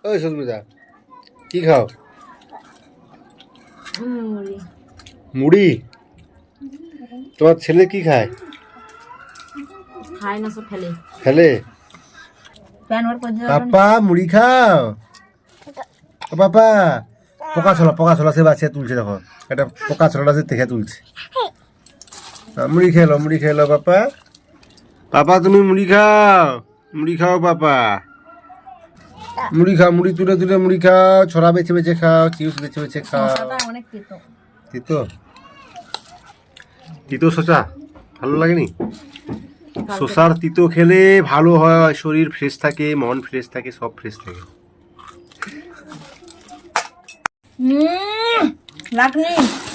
ওই সুস্মিতা কি খাও? মুড়ি। তোমার ছেলে কি খায়? খায় না, সব ফেলে। ফেলে? পাপা মুড়ি খাও। পাপা পোকা ছলা সে বাচ্চা তুলছে, দেখো এটা পোকা ছলাটা সে দেখে তুলছে। মুড়ি খেলো পাপা। পাপা তুমি মুড়ি খাও পাপা। মুড়ি তুলে মুড়ি খাও, ছড়া বেছে বেছে খাও, চিপস বেছে বেছে খাও। অনেক তিতো। তিতো শসা ভালো লাগেনি? শসার তিতো খেলে ভালো হয়, শরীর ফ্রেশ থাকে, মন ফ্রেশ থাকে, সব ফ্রেশ থাকে।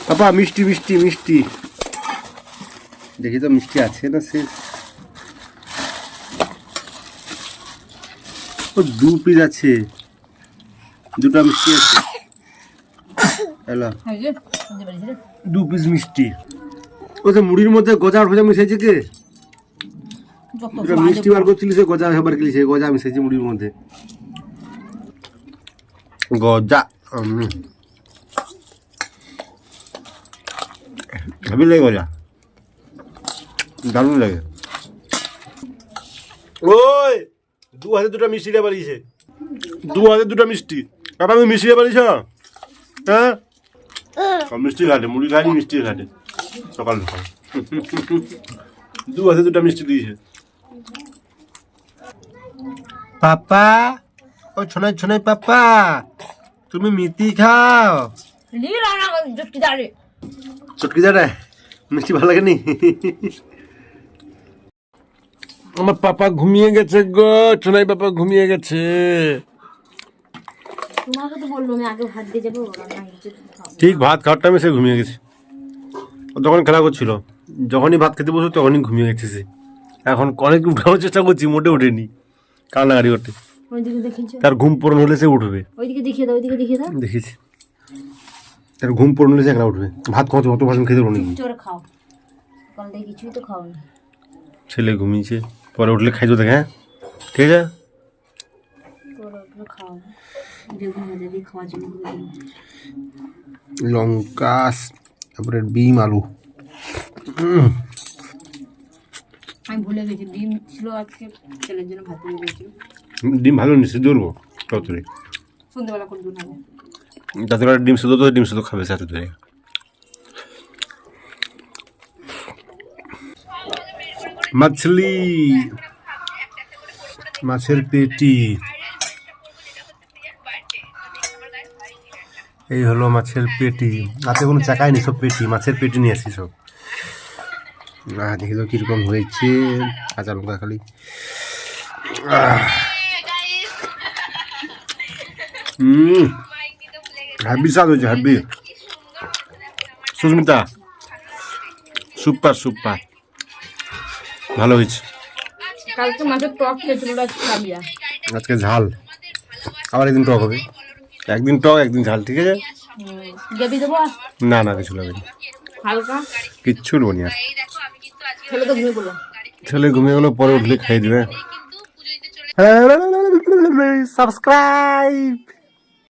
পাপা মিষ্টি দেখি তো মিষ্টি আছে না শেষ? ও 2 পিস আছে, 2টা মিষ্টি আছে। হ্যালো 2 পিস মিষ্টি। ও তো মুড়ির মধ্যে গজা ফজা মিশাইছে কে? মিষ্টি বার করছিল সে গজা খাবার খেয়েছে, গজা মিশাইছে মুড়ির মধ্যে। গজা ভাবি লাগে, গজা দারুণ লাগে। ওই 2 হাতে 2টা মিষ্টি দিয়ে বাড়িয়েছে, 2 হাতে 2টা মিষ্টি। বাবা আমি মিষ্টি দিয়ে বাড়িয়েছ? হ্যাঁ মিষ্টি ঘাটে, মুড়ি খাইনি, মিষ্টি ঘাটে সকাল 2 হাতে 2টা মিষ্টি দিয়েছে। পাপা ও ছোনাই পাপা তুমি মিষ্টি খাও। চটকি দাঁড়ায় মিষ্টি ভালো লাগেনি? আমার পাপা ঘুমিয়ে গেছে গো, ছোনাই পাপা ঘুমিয়ে গেছে। তোমাকে তো বললো আমি আগে ভাত দিয়ে যাবো। ঠিক ভাত খাওয়ার টাইমে সে ঘুমিয়ে গেছে। যখন খেলা করছিল, যখনই ভাত খেতে বসে তখনই ঘুমিয়ে গেছে সে। এখন অনেক উঠানোর চেষ্টা করছি, মোটে ওঠেনি, কান্নাকাটি করতে। তার ঘুম পূরণ হলে সে উঠবে। ওইদিকে দেখিয়ে দাও। দেখেছি তার ঘুম পূরণ হলে সে এখন উঠবে। ভাত খাওয়াতে অত ভাষণ খেতে পারো জোরে খাও, সকাল থেকে কিছুই তো খাও না। ছেলে ঘুমিয়েছে, পরে উঠলে খাইছো দেখ। হ্যাঁ ঠিক আছে, খাও খাওয়ার জন্য। লঙ্কা, তারপরে ডিম আলু। আমি ভুলে গেছি ডিম ছিল আজকে, ছেলের জন্য ভাত দিয়ে দিয়েছিল। ডিম ভালো নি, সিদ্ধ করবো তাড়াতাড়ি সন্ধ্যাবেলা করে দুধ হবে। তাড়াতাড়ি ডিম সিদ্ধ খাবে সাথে ধরে। মাছলি, মাছের পেটি। এই হলো মাছের পেটি। হাতে কোনো চাকাই নেই, সব পেটি, মাছের পেটি নিয়ে আসি সব। দেখি তো কিরকম হয়েছে। কাঁচা লঙ্কা খালি। হ্যাপি স্বাদ হয়েছে, হ্যাপি। সুস্মিতা সুপার ভালো হয়েছে। কালকে মাছের টক খেয়েছিল, আজকে ঝাল, আবার একদিন টক হবে। একদিন টক একদিন ঝাল, ঠিক আছে? না কিছু লাগবে না, হালকা কিচ্ছু নেবো না। ছেলে ঘুমিয়ে গেলো, পরে উঠলে খাইয়ে দিবে। সাবস্ক্রাইব।